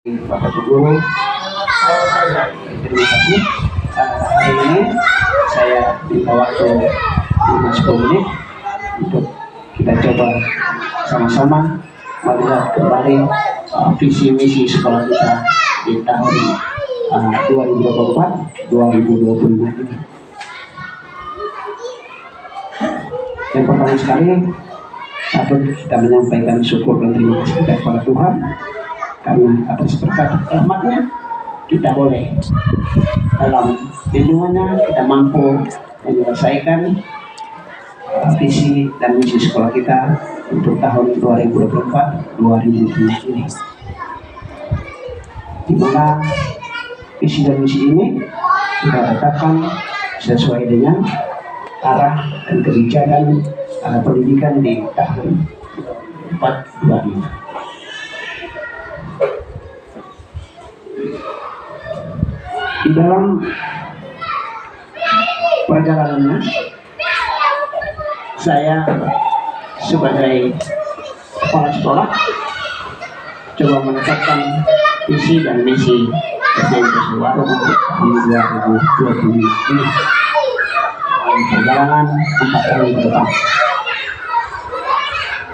Bapak Guru, terima kasih. Hari ini saya minta waktu 10 menit untuk kita coba sama-sama melihat kembali visi misi sekolah kita di tahun 2024-2025 ini. Yang pertama sekali, patut kita menyampaikan syukur dan terima kasih kepada Tuhan karena atas berkat rahmatnya kita boleh dalam lindungannya kita mampu menyelesaikan visi dan misi sekolah kita untuk tahun 2024-2025 ini, di mana visi dan misi ini kita tetapkan sesuai dengan arah dan kebijakan pendidikan di tahun 2024-2025. Di dalam perjalanannya, saya sebagai kepala sekolah coba menetapkan visi dan misi SDN Kesuwaru untuk tahun 2025 ini dalam perjalanan 4 tahun ke depan,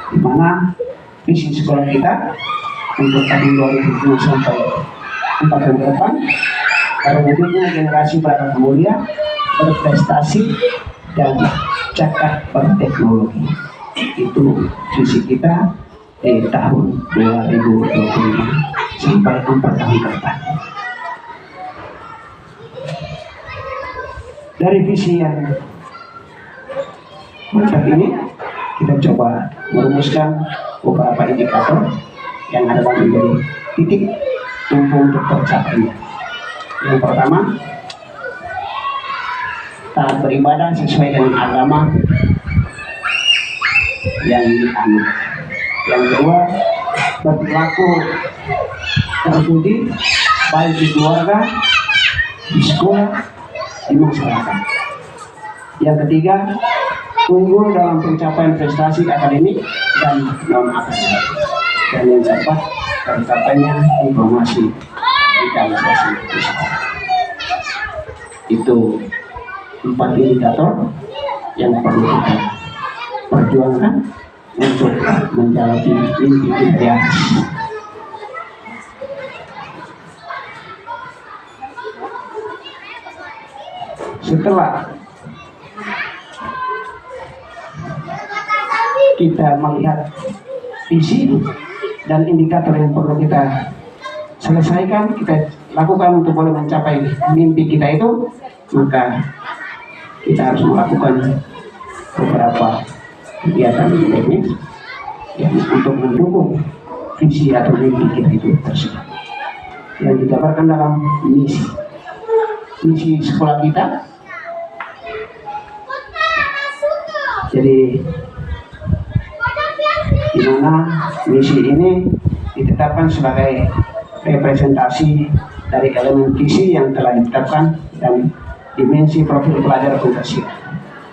di mana visi sekolah kita untuk tahun 2020 sampai 4 tahun ke depan, terwujudnya generasi perangkat mulia berprestasi dan cakap berteknologi. Itu visi kita di tahun 2025 sampai 4 tahun ke depan. Dari visi yang mantap ini, kita coba merumuskan beberapa indikator yang adalah menjadi titik tumpu untuk tercapainya. Yang pertama, taat beribadah sesuai dengan agama yang dianut. Yang kedua, berperilaku terbudi baik di keluarga, di sekolah, di masyarakat. Yang ketiga, unggul dalam pencapaian prestasi akademik dan non akademik. Dan yang keempat, tercapainya informasi digitalisasi di sekolah. Itu 4 indikator yang perlu kita perjuangkan untuk menjalani mimpi kita. Setelah kita melihat visi dan indikator yang perlu kita selesaikan, kita lakukan untuk boleh mencapai mimpi kita itu, maka kita harus melakukan beberapa kegiatan teknis yang untuk mendukung visi atau mimpi kita itu tersebut, yang digambarkan dalam misi sekolah kita. Jadi di mana misi ini ditetapkan sebagai representasi dari elemen visi yang telah ditetapkan dan dimensi profil pelajar Pancasila.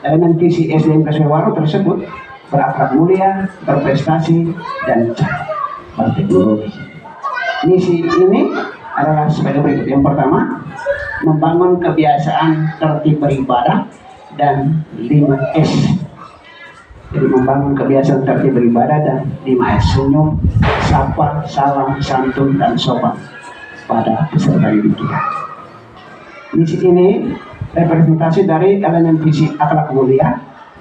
Elemen visi SDN Kesuwaru tersebut berakhlak mulia, berprestasi, dan berteknologi. Misi ini adalah sebagai berikut. Yang pertama, membangun kebiasaan tertib beribadah dan 5S. Jadi membangun kebiasaan tertib beribadah dan 5S: senyum, sapa, salam, santun, dan sopan pada peserta didik kita. Misi ini representasi dari elemen visi akhlak mulia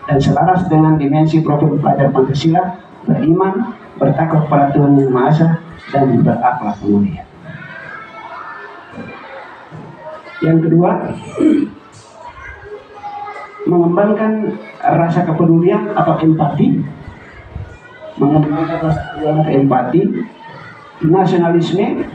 dan selaras dengan dimensi profil pelajar Pancasila: beriman, bertakwa kepada Tuhan Yang Maha Esa, dan berakhlak mulia. Yang kedua, mengembangkan rasa kepedulian atau empati, nasionalisme,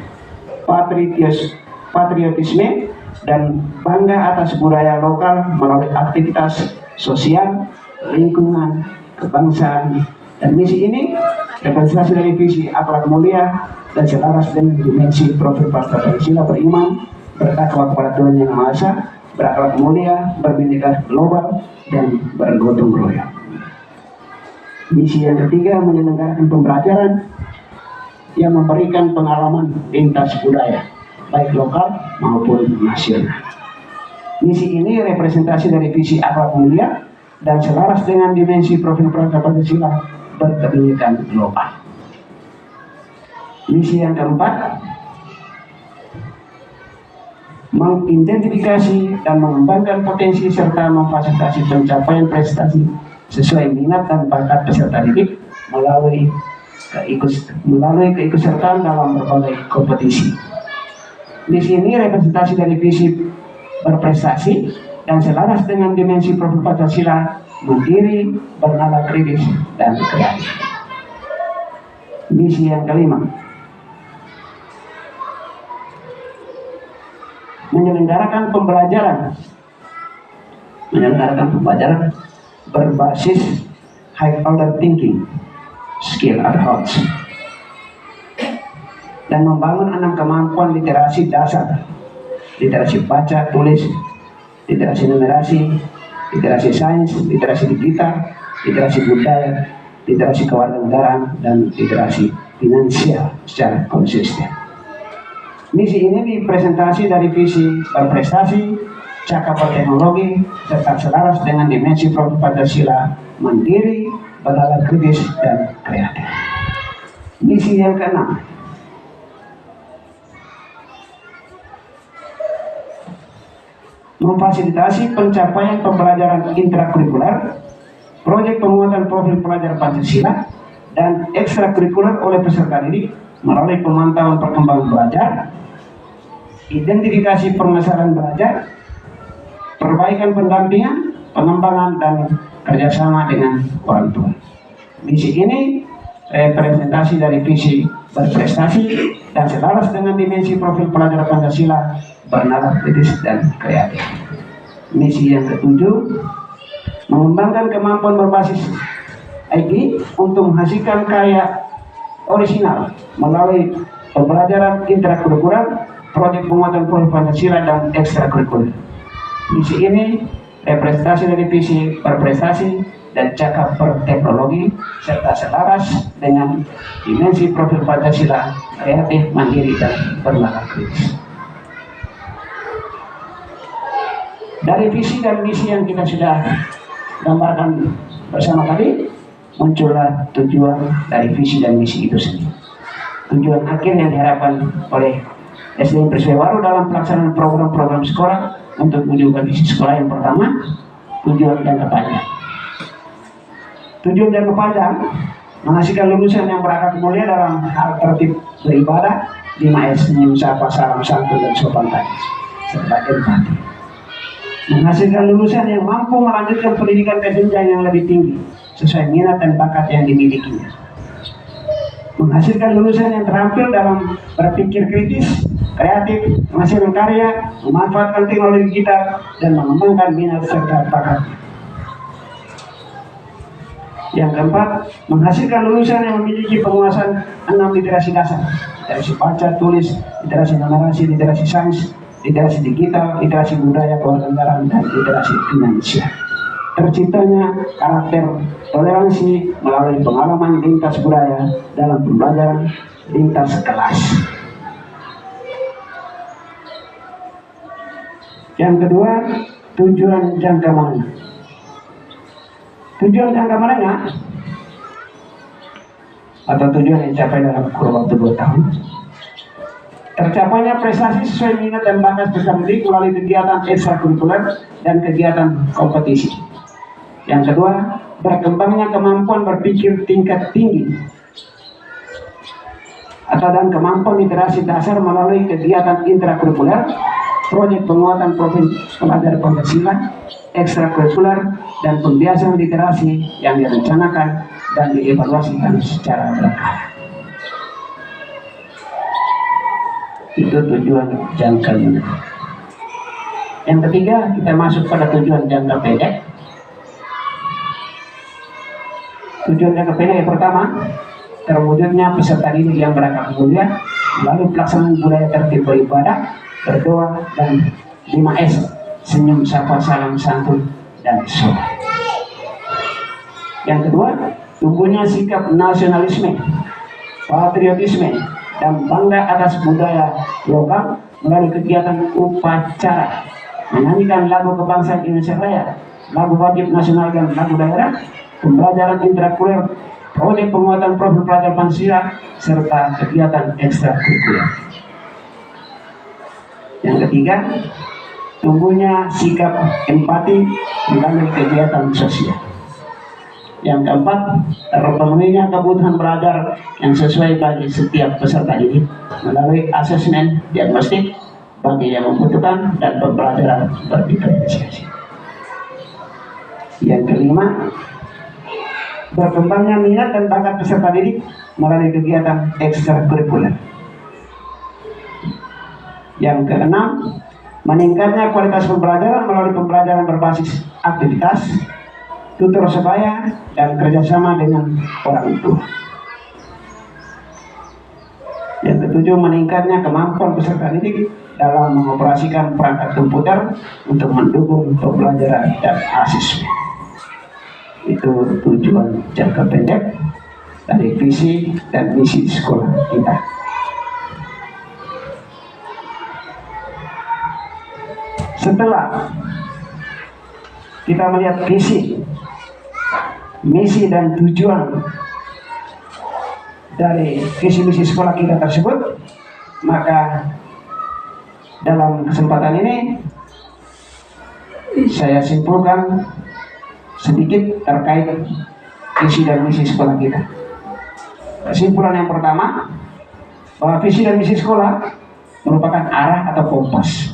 patriotisme, dan bangga atas budaya lokal melalui aktivitas sosial, lingkungan, kebangsaan. Dan misi ini representasi dari visi akhlak mulia dan selaras dengan dimensi profil Pancasila: beriman, bertakwa kepada Tuhan Yang Maha Esa, berakhlak mulia, berbhinneka global, dan bergotong royong. Misi yang ketiga, menyelenggarakan pembelajaran yang memberikan pengalaman lintas budaya, baik lokal maupun nasional. Misi ini representasi dari visi akhlak mulia dan selaras dengan dimensi profil Pramuka Pancasila berkebinekaan global. Misi yang keempat, mengidentifikasi dan mengembangkan potensi serta memfasilitasi pencapaian prestasi sesuai minat dan bakat peserta didik melalui keikutsertaan dalam berbagai kompetisi. Misi ini representasi dari visi berprestasi dan selaras dengan dimensi profil Pancasila, mandiri, bernalar kritis, dan kreatif. Misi yang kelima, menyelenggarakan pembelajaran berbasis high order thinking, skill advance, dan membangun 6 kemampuan literasi dasar: literasi baca, tulis, literasi numerasi, literasi sains, literasi digital, literasi budaya, literasi kewarganegaraan, dan literasi finansial secara konsisten. Misi ini dipresentasi dari visi berprestasi, cakap berteknologi, serta selaras dengan dimensi profil Pancasila, mandiri, bernalar kritis, dan kreatif. Misi yang keenam, memfasilitasi pencapaian pembelajaran intrakurikuler, proyek penguatan profil pelajar Pancasila, dan ekstrakurikuler oleh peserta didik melalui pemantauan perkembangan belajar, identifikasi permasalahan belajar, perbaikan pendampingan, pengembangan, dan kerjasama dengan orang tua. Misi ini representasi dari visi berprestasi dan selaras dengan dimensi profil pelajar Pancasila, bernalar kritis, dan kreatif. Misi yang ketujuh, mengembangkan kemampuan berbasis IQ untuk menghasilkan karya orisinal melalui pembelajaran intrakurikuler, proyek penguatan profil Pancasila, dan ekstrakurikuler. Misi ini representasi dari visi berprestasi dan cakap berteknologi serta selaras dengan dimensi profil Pancasila, kreatif, mandiri, dan bernalar kritis. Dari visi dan misi yang kita sudah gambarkan bersama tadi, muncullah tujuan dari visi dan misi itu sendiri. Tujuan akhir yang diharapkan oleh SDN Priswewaru dalam pelaksanaan program-program sekolah untuk menuju visi sekolah yang pertama, tujuan jangka panjang. Tujuan jangka panjang menghasilkan lulusan yang berakhlak mulia dalam hal tertib beribadah, 5S, senyum, sapa, salam, santun, dan sopan tadi, serta empati. Menghasilkan lulusan yang mampu melanjutkan pendidikan ke jenjang yang lebih tinggi sesuai minat dan bakat yang dimilikinya. Menghasilkan lulusan yang terampil dalam berpikir kritis, kreatif, menghasilkan karya, memanfaatkan teknologi digital, dan mengembangkan minat serta bakat. Yang keempat, menghasilkan lulusan yang memiliki penguasaan 6 literasi dasar: literasi baca, tulis, literasi numerasi, literasi sains, literasi digital, literasi budaya, kewarganegaraan, dan literasi finansial. Terciptanya karakter toleransi melalui pengalaman lintas budaya dalam pembelajaran lintas kelas. Yang kedua, tujuan jangka menengah. Tujuan jangka menengah atau tujuan yang dicapai dalam kurun waktu 2 tahun. Tercapainya prestasi sesuai minat dan bakat peserta didik melalui kegiatan ekstrakurikuler dan kegiatan kompetisi. Yang kedua, berkembangnya kemampuan berpikir tingkat tinggi dan kemampuan literasi dasar melalui kegiatan intrakurikuler, proyek penguatan profil pelajar Pancasila, ekstrakurikuler, dan pembiasan literasi yang direncanakan dan dievaluasikan secara berkala. Itu tujuan jangka menengah. Yang ketiga, kita masuk pada tujuan jangka pendek. Tujuan jangka pendek yang pertama, terwujudnya peserta didik yang berakhlak mulia melalui pelaksanaan budaya tertib beribadah, berdoa, dan 5S, senyum, sapa, salam, santun, dan sopan. Yang kedua, tumbuhnya sikap nasionalisme, patriotisme, dan bangga atas budaya lokal melalui kegiatan upacara, menyanyikan lagu kebangsaan Indonesia Raya, lagu wajib nasional dan lagu daerah, pembelajaran intrakurikuler, proyek penguatan profil pelajar Pancasila, serta kegiatan ekstrakurikuler. Yang ketiga, tumbuhnya sikap empati melalui kegiatan sosial. Yang keempat, terpenuhinya kebutuhan belajar yang sesuai bagi setiap peserta didik melalui asesmen diagnostik bagi yang membutuhkan dan pembelajaran berdiferensiasi. Yang kelima, berkembangnya minat dan bakat peserta didik melalui kegiatan ekstrakurikuler. Yang keenam, meningkatnya kualitas pembelajaran melalui pembelajaran berbasis aktivitas, tutor sebaya, dan kerjasama dengan orang tua. Yang ketujuh, meningkatnya kemampuan peserta didik dalam mengoperasikan perangkat komputer untuk mendukung pembelajaran dan asesmen. Itu tujuan jangka pendek dari visi dan misi sekolah kita. Setelah kita melihat visi, misi dan tujuan dari visi misi sekolah kita tersebut, maka dalam kesempatan ini saya simpulkan sedikit terkait visi dan misi sekolah kita. Kesimpulan yang pertama, bahwa visi dan misi sekolah merupakan arah atau kompas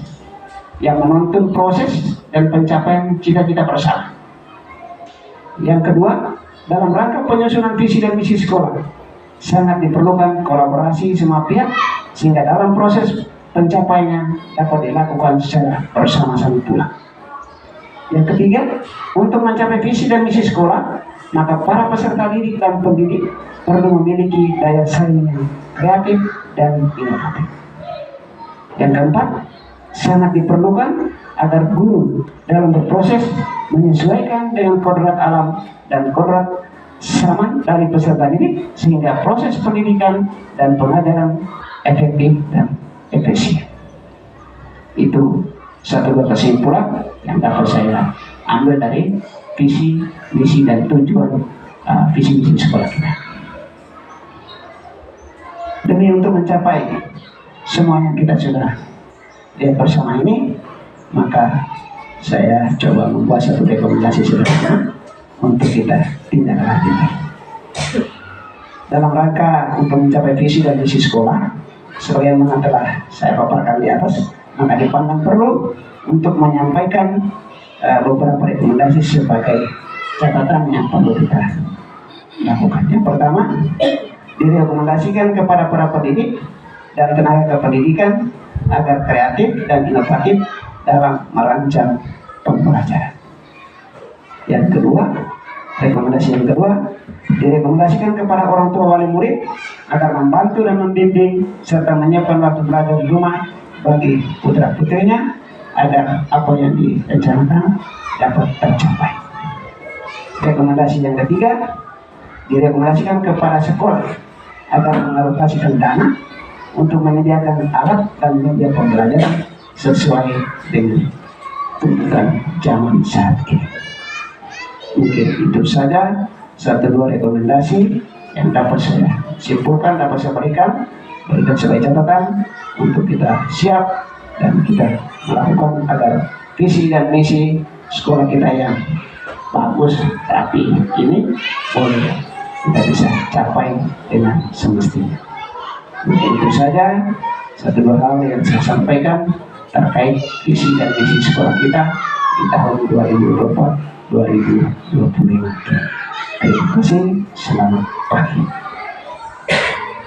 yang menuntun proses dan pencapaian cita-cita bersama. Yang kedua, dalam rangka penyusunan visi dan misi sekolah sangat diperlukan kolaborasi semua pihak sehingga dalam proses pencapaiannya dapat dilakukan secara bersama-sama pula. Yang ketiga, untuk mencapai visi dan misi sekolah, maka para peserta didik dan pendidik perlu memiliki daya saing yang kreatif dan inovatif. Yang keempat, sangat diperlukan agar guru dalam berproses menyesuaikan dengan kodrat alam dan kodrat zaman dari peserta didik sehingga proses pendidikan dan pengajaran efektif dan efisien. Itu satu kesimpulan yang dapat saya ambil dari visi, misi, dan tujuan visi misi sekolah kita. Demi untuk mencapai semua yang kita sudah lihat bersama ini, maka saya coba membuat satu rekomendasi sederhana untuk kita tindak lanjuti. Dalam rangka untuk mencapai visi dan misi sekolah, sebagaimana telah saya paparkan di atas, maka dipandang perlu untuk menyampaikan beberapa rekomendasi sebagai catatan yang perlu kita lakukan. Yang pertama, direkomendasikan kepada para pendidik dan tenaga kependidikan agar kreatif dan inovatif dalam merancang pembelajaran. Yang kedua, rekomendasi yang kedua, direkomendasikan kepada orang tua wali murid agar membantu dan membimbing serta menyiapkan waktu belajar di rumah bagi putra putrinya agar apa yang direncanakan dapat tercapai. Rekomendasi yang ketiga, direkomendasikan kepada sekolah agar mengalokasikan dana untuk menyediakan alat dan media pembelajaran sesuai dengan tuntutan zaman saat ini. Mungkin itu saja satu dua rekomendasi yang dapat saya simpulkan, dapat saya berikan sebagai catatan untuk kita siap dan kita melakukan agar visi dan misi sekolah kita yang bagus rapi ini boleh kita bisa capai dengan semestinya. Mungkin itu saja satu dua hal yang saya sampaikan terkait visi dan misi sekolah kita di tahun 2024-2025. Terima kasih, selamat pagi.